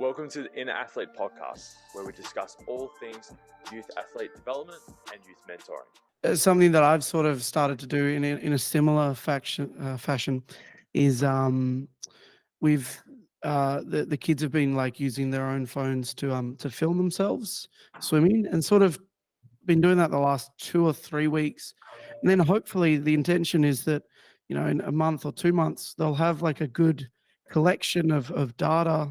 Welcome to the Inner Athlete Podcast, where we discuss all things youth athlete development and youth mentoring. It's something that I've sort of started to do in a similar fashion is we've the kids have been like using their own phones to film themselves swimming, and sort of been doing that the last 2 or 3 weeks. And then hopefully the intention is that, in a month or 2 months, they'll have like a good collection of data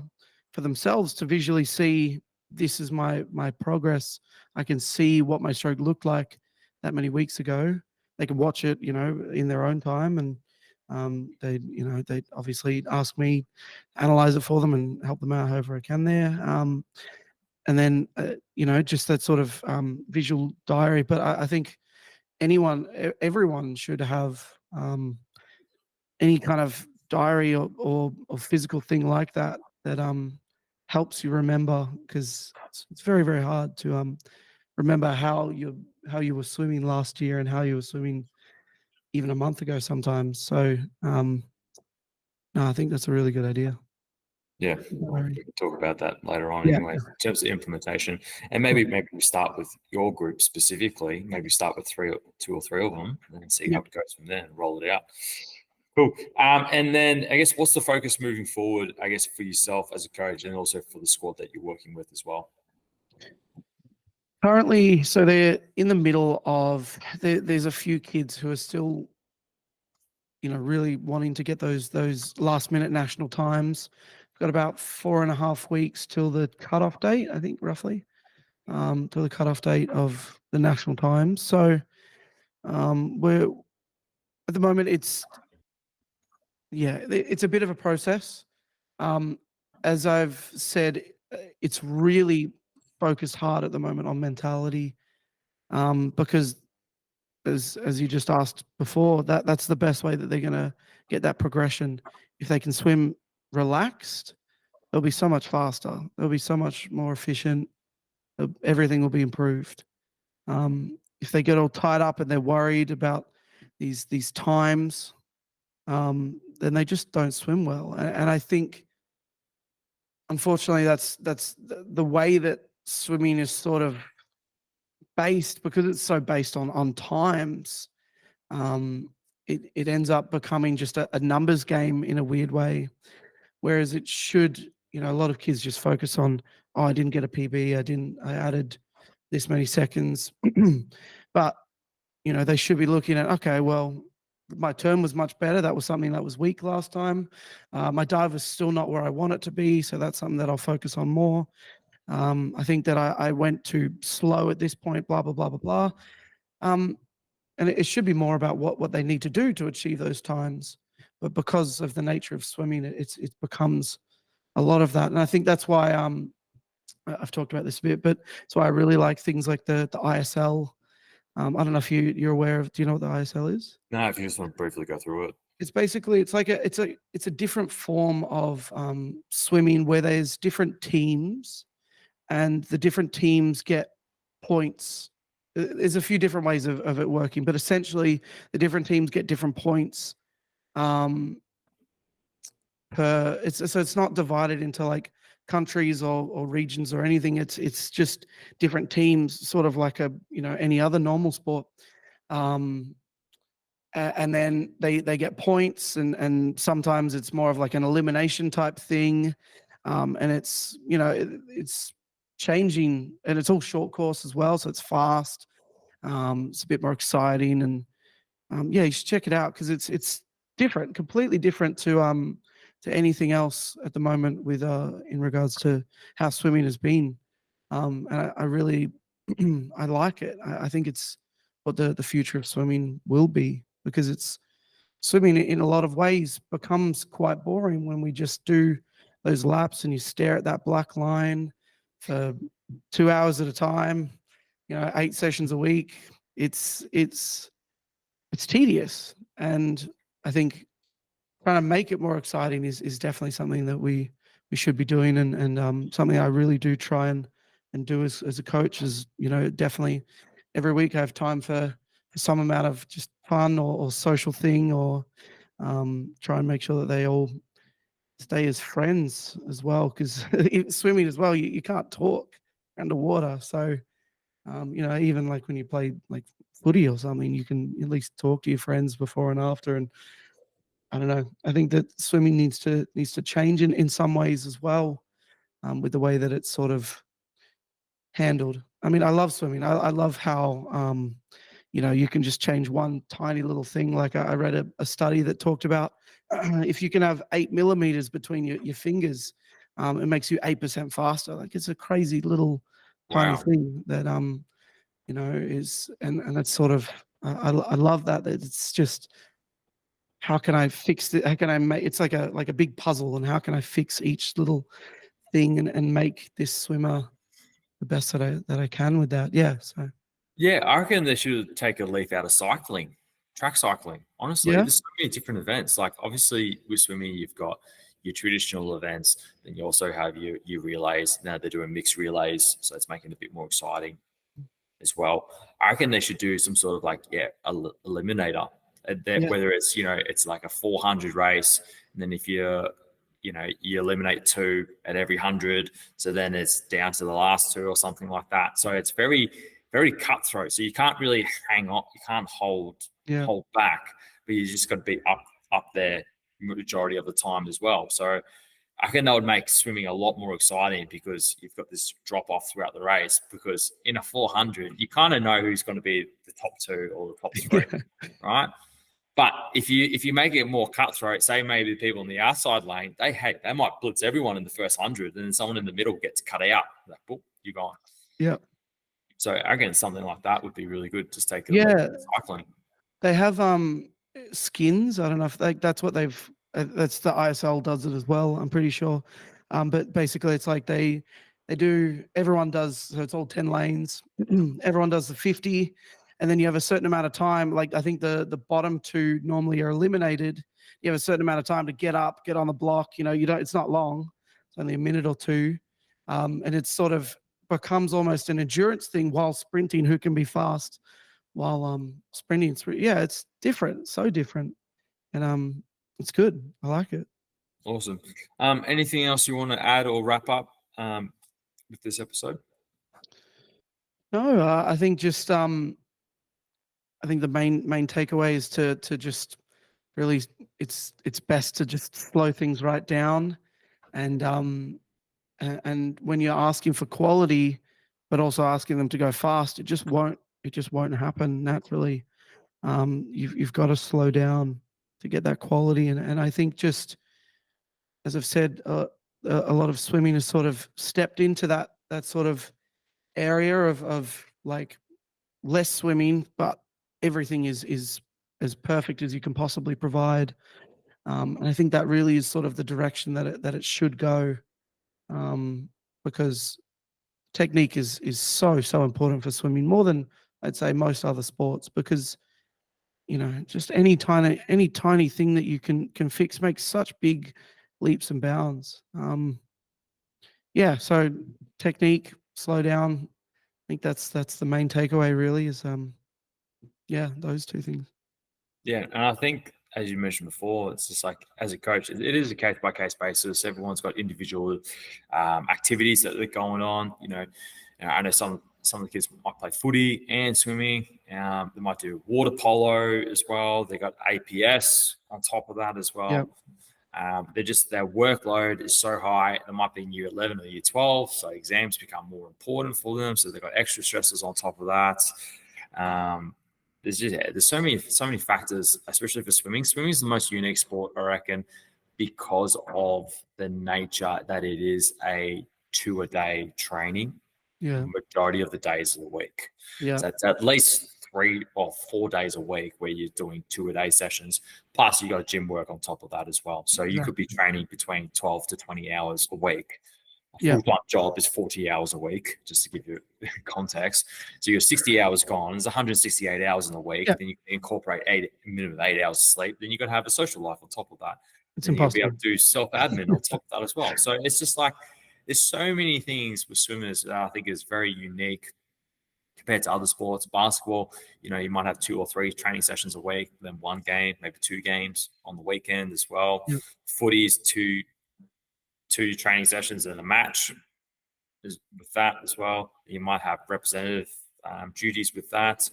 for themselves to visually see, this is my progress. I can see what my stroke looked like that many weeks ago. They can watch it, in their own time, and they obviously ask me, analyze it for them, and help them out however I can there. And then just that sort of visual diary. But I think everyone should have any kind of diary or physical thing like that helps you remember, because it's very, very hard to remember how you were swimming last year and how you were swimming even a month ago sometimes. So no, I think that's a really good idea. Yeah, we can talk about that later on. Yeah. Anyway, in terms of implementation, and maybe we start with your group specifically. Maybe start with two or three of them, and then see how it goes from there and roll it out. Cool. And then I guess, what's the focus moving forward, I guess, for yourself as a coach, and also for the squad that you're working with as well? Currently, so they're in the middle of, there's a few kids who are still, really wanting to get those last minute national times. We've got about 4.5 weeks till the cutoff date, I think, roughly, till the cutoff date of the national times. So we're, at the moment, it's a bit of a process. As I've said, it's really focused hard at the moment on mentality, because as you just asked before, that's the best way that they're going to get that progression. If they can swim relaxed, they'll be so much faster. They'll be so much more efficient. Everything will be improved. If they get all tied up and they're worried about these times, then they just don't swim well. And I think, unfortunately, that's the way that swimming is sort of based, because it's so based on times. It ends up becoming just a numbers game in a weird way, whereas it should, a lot of kids just focus on, oh, I didn't get a PB, I added this many seconds. But they should be looking at, okay, well, my turn was much better. That was something that was weak last time. My dive was still not where I want it to be, so that's something that I'll focus on more. I think that I went too slow at this point, blah, blah, blah, blah, blah. And it should be more about what they need to do to achieve those times. But because of the nature of swimming, it becomes a lot of that. And I think that's why I've talked about this a bit, but that's why I really like things like the ISL. I don't know if you're aware of. Do you know what the ISL is? No, if you just want to briefly go through it. It's basically, it's a different form of swimming, where there's different teams, and the different teams get points. There's a few different ways of it working, but essentially the different teams get different points so it's not divided into like countries or regions or anything. It's just different teams, sort of like any other normal sport. And then they get points, and sometimes it's more of like an elimination type thing. And it's it's changing, and it's all short course as well, so it's fast. It's a bit more exciting, and you should check it out, because it's different, completely different to anything else at the moment with in regards to how swimming has been. And I really I like it. I think it's what the future of swimming will be, because it's swimming in a lot of ways becomes quite boring when we just do those laps and you stare at that black line for 2 hours at a time, 8 sessions a week. It's tedious, and I think trying to make it more exciting is definitely something that we should be doing, and something I really do try and do as a coach is, definitely every week I have time for some amount of just fun or social thing, or try and make sure that they all stay as friends as well, because swimming as well, you can't talk underwater. So, even like when you play like footy or something, you can at least talk to your friends before and after. And I don't know. I think that swimming needs to change in some ways as well, with the way that it's sort of handled. I mean, I love swimming. I love how you can just change one tiny little thing. Like I read a study that talked about if you can have 8 millimeters between your fingers, it makes you 8% faster. Like it's a crazy little tiny Wow. thing that is and that's sort of I love that it's just how can I fix it? How can I make it's like a big puzzle, and how can I fix each little thing and make this swimmer the best that I can with that. Yeah. So Yeah, I reckon they should take a leaf out of cycling, track cycling. Honestly, yeah. there's so many different events. Like obviously with swimming, you've got your traditional events, then you also have your relays. Now they're doing mixed relays, so it's making it a bit more exciting as well. I reckon they should do some sort of like eliminator. Yeah. Whether it's it's like a 400 race, and then if you eliminate 2 at every 100, so then it's down to the last 2 or something like that. So it's very very cutthroat. So you can't really hang on, you can't hold back, but you just got to be up there majority of the time as well. So I reckon that would make swimming a lot more exciting, because you've got this drop off throughout the race. Because in a 400, you kind of know who's going to be the top 2 or the top 3, right? But if you make it more cutthroat, say maybe the people in the outside lane, they might blitz everyone in the first 100, and then someone in the middle gets cut out. Like, boop, you're gone. Yeah. So again, something like that would be really good. Just take it Yeah. cycling. They have skins. I don't know if that's what they've. That's the ISL does it as well. I'm pretty sure. But basically, it's like they do. Everyone does. So it's all 10 lanes. Everyone does the 50, and then you have a certain amount of time. Like I think the bottom 2 normally are eliminated. You have a certain amount of time to get up, get on the block. You don't. It's not long. It's only a minute or 2, and it's sort of becomes almost an endurance thing while sprinting. Who can be fast while sprinting through? Yeah, it's different, so different, and it's good. I like it. Awesome. Anything else you want to add or wrap up with this episode? No, I think just I think the main takeaway is to just really it's best to just slow things right down, and when you're asking for quality but also asking them to go fast, it just won't happen naturally. You've got to slow down to get that quality, and I think just as I've said, a lot of swimming has sort of stepped into that sort of area of like less swimming, but everything is as perfect as you can possibly provide. And I think that really is sort of the direction that it should go, because technique is so important for swimming, more than I'd say most other sports, because just any tiny thing that you can fix makes such big leaps and bounds. Yeah, so technique, slow down. I think that's the main takeaway really is yeah, those 2 things. Yeah, and I think as you mentioned before, it's just like as a coach, it is a case by case basis. Everyone's got individual activities that are going on. I know some of the kids might play footy and swimming. They might do water polo as well. They got APS on top of that as well. Yep. Their workload is so high. They might be in year 11 or year 12, so exams become more important for them. So they've got extra stresses on top of that. There's so many factors, especially for swimming. Swimming is the most unique sport, I reckon, because of the nature that it is a 2-a-day training. Yeah. Majority of the days of the week. Yeah. So it's at least 3 or 4 days a week where you're doing 2-a-day sessions. Plus you got gym work on top of that as well. So you could be training between 12 to 20 hours a week. A full-time job is 40 hours a week, just to give you context. So you're 60 hours gone. There's 168 hours in the week. Yeah. Then you incorporate minimum 8 hours of sleep. Then you got to have a social life on top of that. It's and impossible. You'll be able to do self-admin on top of that as well. So it's just like there's so many things with swimmers that I think is very unique compared to other sports. Basketball, you might have 2 or 3 training sessions a week, then 1 game, maybe 2 games on the weekend as well. Yep. Footy is 2 2 training sessions and a match with that as well. You might have representative duties with that.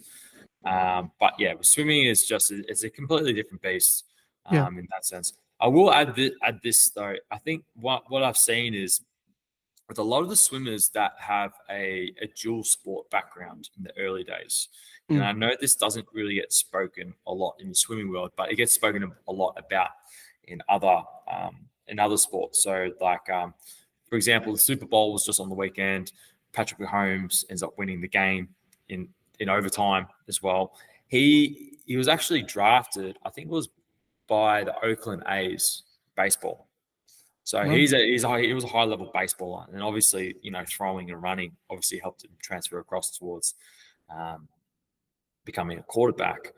But yeah, swimming is it's a completely different beast in that sense. I will add this though. I think what I've seen is with a lot of the swimmers that have a dual sport background in the early days. And I know this doesn't really get spoken a lot in the swimming world, but it gets spoken a lot about in other sports. So like, for example, the Super Bowl was just on the weekend. Patrick Mahomes ends up winning the game in overtime as well. He was actually drafted, I think it was by the Oakland A's baseball. So he was a high level baseballer, and obviously, throwing and running obviously helped him transfer across towards becoming a quarterback.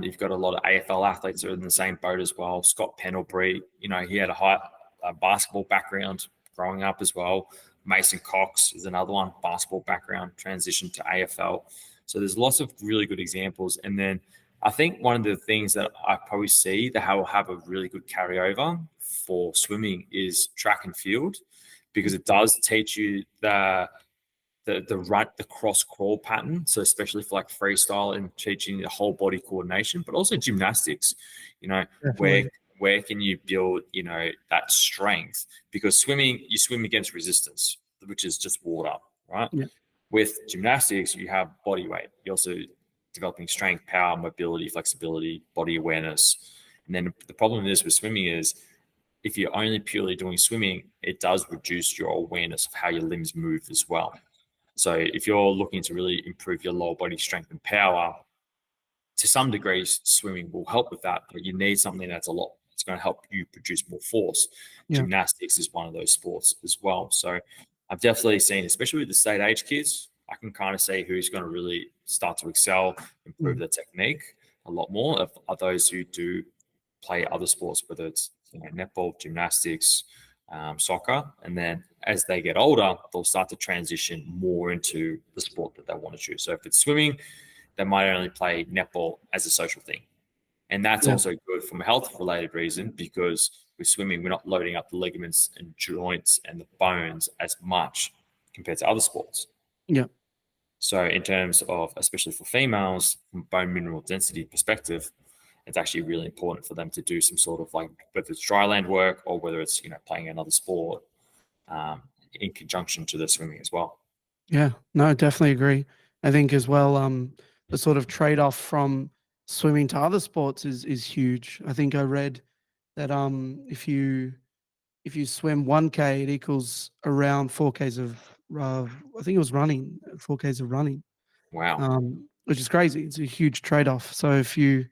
You've got a lot of AFL athletes that are in the same boat as well. Scott Pendlebury, he had a basketball background growing up as well. Mason Cox is another one, basketball background, transitioned to AFL. So there's lots of really good examples. And then I think one of the things that I probably see that will have a really good carryover for swimming is track and field, because it does teach you the cross crawl pattern. So especially for like freestyle and teaching the whole body coordination, but also gymnastics, where can you build, that strength? Because swimming, you swim against resistance, which is just water, right? Yeah. With gymnastics, you have body weight. You're also developing strength, power, mobility, flexibility, body awareness. And then the problem is with swimming is if you're only purely doing swimming, it does reduce your awareness of how your limbs move as well. So if you're looking to really improve your lower body strength and power, to some degrees, swimming will help with that, but you need something it's going to help you produce more force. Yeah. Gymnastics is one of those sports as well. So I've definitely seen, especially with the state age kids, I can kind of see who's going to really start to excel, improve their technique a lot more are those who do play other sports, whether it's netball, gymnastics, soccer. And then as they get older, they'll start to transition more into the sport that they want to choose. So if it's swimming, they might only play netball as a social thing. And that's also good from a health-related reason, because with swimming, we're not loading up the ligaments and joints and the bones as much compared to other sports. Yeah. So in terms of, especially for females, from bone mineral density perspective, it's actually really important for them to do some sort of like, whether it's dry land work or whether it's, playing another sport in conjunction to the swimming as well. Yeah, no, I definitely agree. I think as well, the sort of trade-off from swimming to other sports is huge. I think I read that if you swim 1K, it equals around 4Ks of I think it was running, 4Ks of running. Wow. Which is crazy. It's a huge trade-off. So if you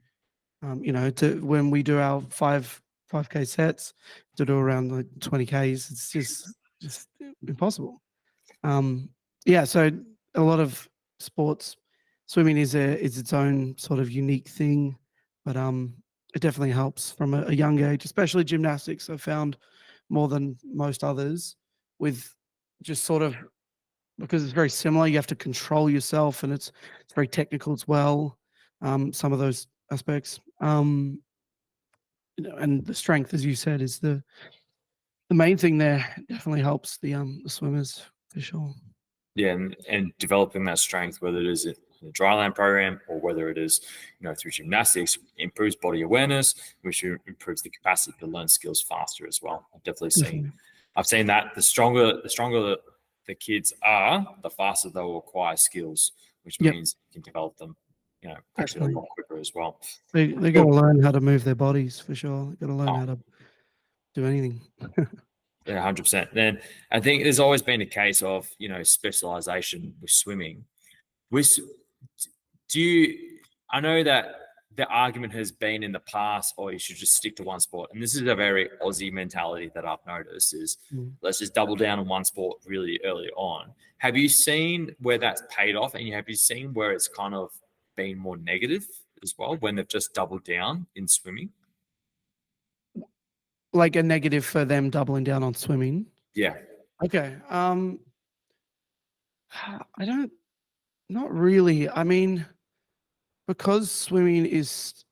when we do our 5K sets, to do around like 20Ks, it's just impossible. So a lot of sports, swimming is its own sort of unique thing, but it definitely helps from a young age, especially gymnastics. I found more than most others, with just sort of, because it's very similar. You have to control yourself, and it's very technical as well. Some of those aspects, and the strength, as you said, is the main thing there. It definitely helps the swimmers for sure. Yeah, and developing that strength, whether it is in the dryland program or whether it is, through gymnastics, improves body awareness, which improves the capacity to learn skills faster as well. I've seen that the stronger the kids are, the faster they will acquire skills, which means you can develop them, actually a lot quicker as well. They got to learn how to move their bodies for sure. They got to learn how to do anything. Yeah, 100%. Then I think there's always been a case of, specialization with swimming. I know that the argument has been in the past, or you should just stick to one sport. And this is a very Aussie mentality that I've noticed is let's just double down on one sport really early on. Have you seen where that's paid off? And have you seen where it's kind of been more negative as well when they've just doubled down in swimming? Like a negative for them doubling down on swimming? Yeah. Okay. Not really. I mean, because swimming is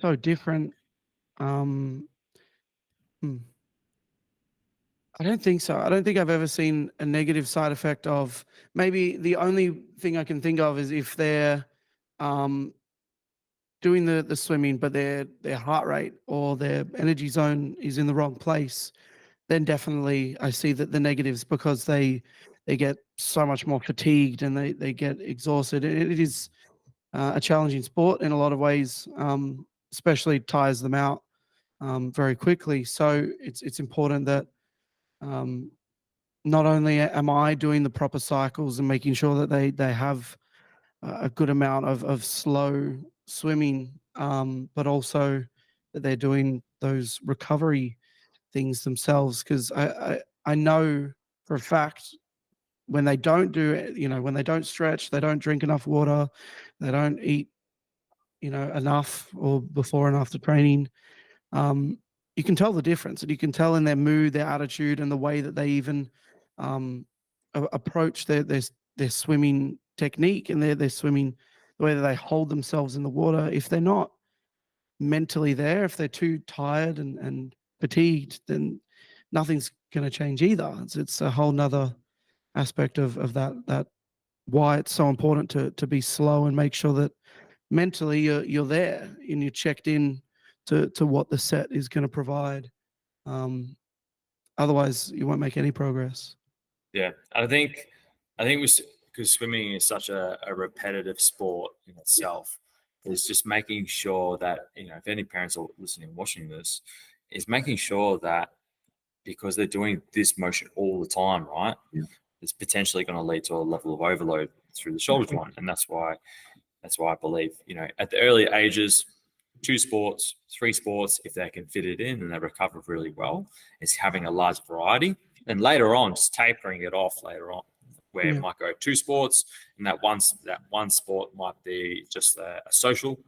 so different. I don't think so. I don't think I've ever seen a negative side effect of, maybe the only thing I can think of is if they're um, doing the swimming, but their heart rate or their energy zone is in the wrong place, then definitely I see that the negatives, because they get so much more fatigued and they get exhausted. It is a challenging sport in a lot of ways, especially tires them out very quickly. So it's important that um, not only am I doing the proper cycles and making sure that they have a good amount of slow swimming, but also that they're doing those recovery things themselves. Because I know for a fact, when they don't do it, when they don't stretch, they don't drink enough water, they don't eat, enough or before and after training, um, you can tell the difference, and you can tell in their mood, their attitude, and the way that they even um, approach their swimming technique and their swimming, the way that they hold themselves in the water. If they're not mentally there, if they're too tired and fatigued, then nothing's going to change either. It's a whole nother aspect of that why it's so important to be slow and make sure that mentally you're there and you're checked in to what the set is going to provide. Um, Otherwise, you won't make any progress. Yeah, I think because swimming is such a repetitive sport in itself, is just making sure that, if any parents are listening and watching this, is making sure that, because they're doing this motion all the time, right? Yeah. It's potentially going to lead to a level of overload through the shoulder joint, and that's why I believe, at the early ages, 2 sports, 3 sports, if they can fit it in and they recover really well, is having a large variety. And later on, just tapering it off later on, where it might go 2 sports, and that one sport might be just a social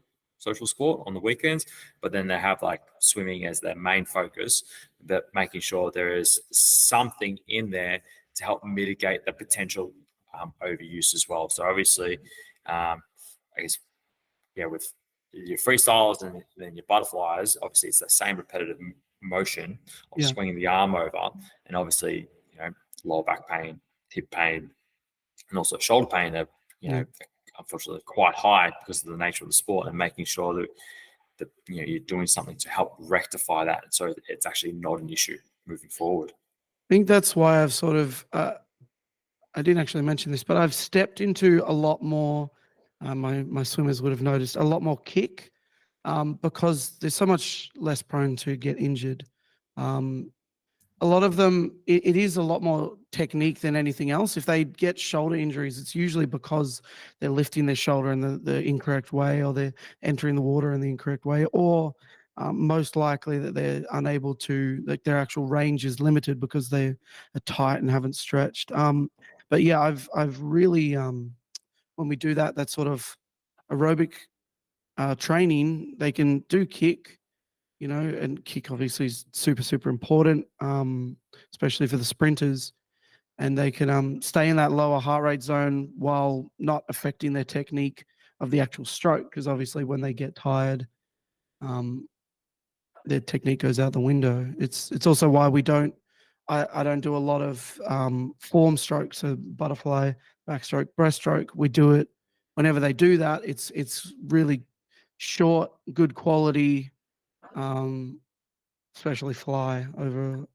sport on the weekends, but then they have like swimming as their main focus, but making sure there is something in there to help mitigate the potential overuse as well. So obviously, I guess, with your freestyles and then your butterflies, obviously it's the same repetitive motion of swinging the arm over, and obviously, lower back pain, hip pain, and also shoulder pain are, unfortunately quite high because of the nature of the sport, and making sure that you're doing something to help rectify that, so it's actually not an issue moving forward. I think that's why I've sort of I didn't actually mention this, but I've stepped into a lot more. My swimmers would have noticed a lot more kick, because they're so much less prone to get injured. A lot of them, it is a lot more technique than anything else. If they get shoulder injuries, it's usually because they're lifting their shoulder in the incorrect way, or they're entering the water in the incorrect way, or most likely that they're unable to, like their actual range is limited because they are tight and haven't stretched. But yeah, I've really, when we do that sort of aerobic training, they can do kick, and kick obviously is super, super important, especially for the sprinters. And they can stay in that lower heart rate zone while not affecting their technique of the actual stroke, because obviously when they get tired, their technique goes out the window. It's also why I don't do a lot of form strokes, so butterfly, backstroke, breaststroke. We do it whenever they do that. It's really short, good quality, especially fly over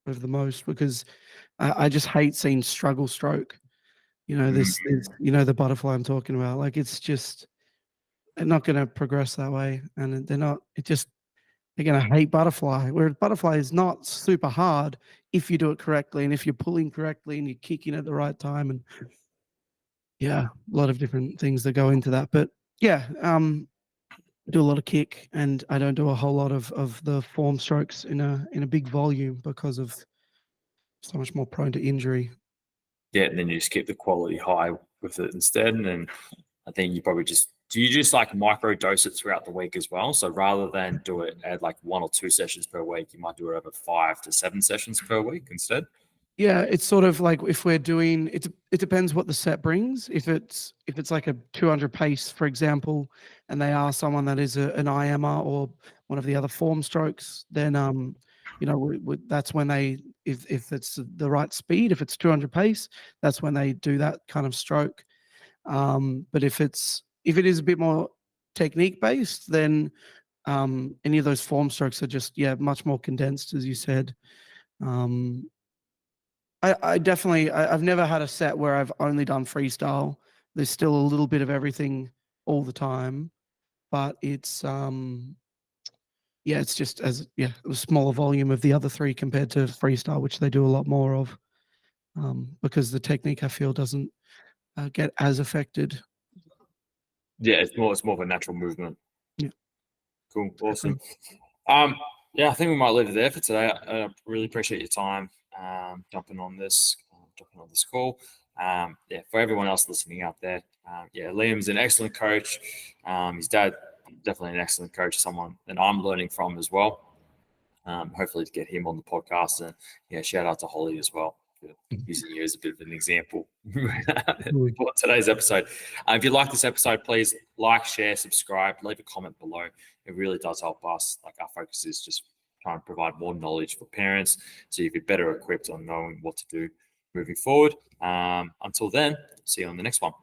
the most, because I just hate seeing struggle stroke. This the butterfly I'm talking about. Like, it's just, they're not going to progress that way, and they're not. They're going to hate butterfly. Whereas butterfly is not super hard if you do it correctly, and if you're pulling correctly and you're kicking at the right time, and a lot of different things that go into that. But do a lot of kick, and I don't do a whole lot of the form strokes in a big volume, because of so much more prone to injury. Yeah, and then you just keep the quality high with it instead. And then I think you probably just like micro dose it throughout the week as well. So rather than do it at like 1 or 2 sessions per week, you might do it over 5 to 7 sessions per week instead. Yeah, it's sort of like, if we're doing it, it depends what the set brings. If it's like a 200 pace, for example, and they are someone that is an IMer or one of the other form strokes, then that's when they if it's the right speed. If it's 200 pace, that's when they do that kind of stroke. But if it is a bit more technique based, then any of those form strokes are just much more condensed, as you said. I've never had a set where I've only done freestyle. There's still a little bit of everything all the time, but it's it's just a smaller volume of the other three compared to freestyle, which they do a lot more of, because the technique, I feel, doesn't get as affected. Yeah, it's more of a natural movement. Yeah. Cool. Awesome. I think we might leave it there for today. I really appreciate your time jumping on this call. For everyone else listening out there, Liam's an excellent coach. His dad, definitely an excellent coach, someone that I'm learning from as well. Hopefully to get him on the podcast, and shout out to Holly as well for using you as a bit of an example for today's episode. If you like this episode, please like, share, subscribe, leave a comment below. It really does help us. Like, our focus is just trying to provide more knowledge for parents so you be better equipped on knowing what to do moving forward. Until then, see you on the next one.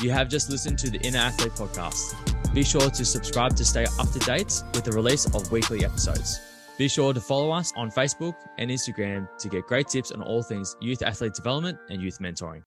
You have just listened to the Inner Athlete podcast. Be sure to subscribe to stay up to date with the release of weekly episodes. Be sure to follow us on Facebook and Instagram to get great tips on all things youth athlete development and youth mentoring.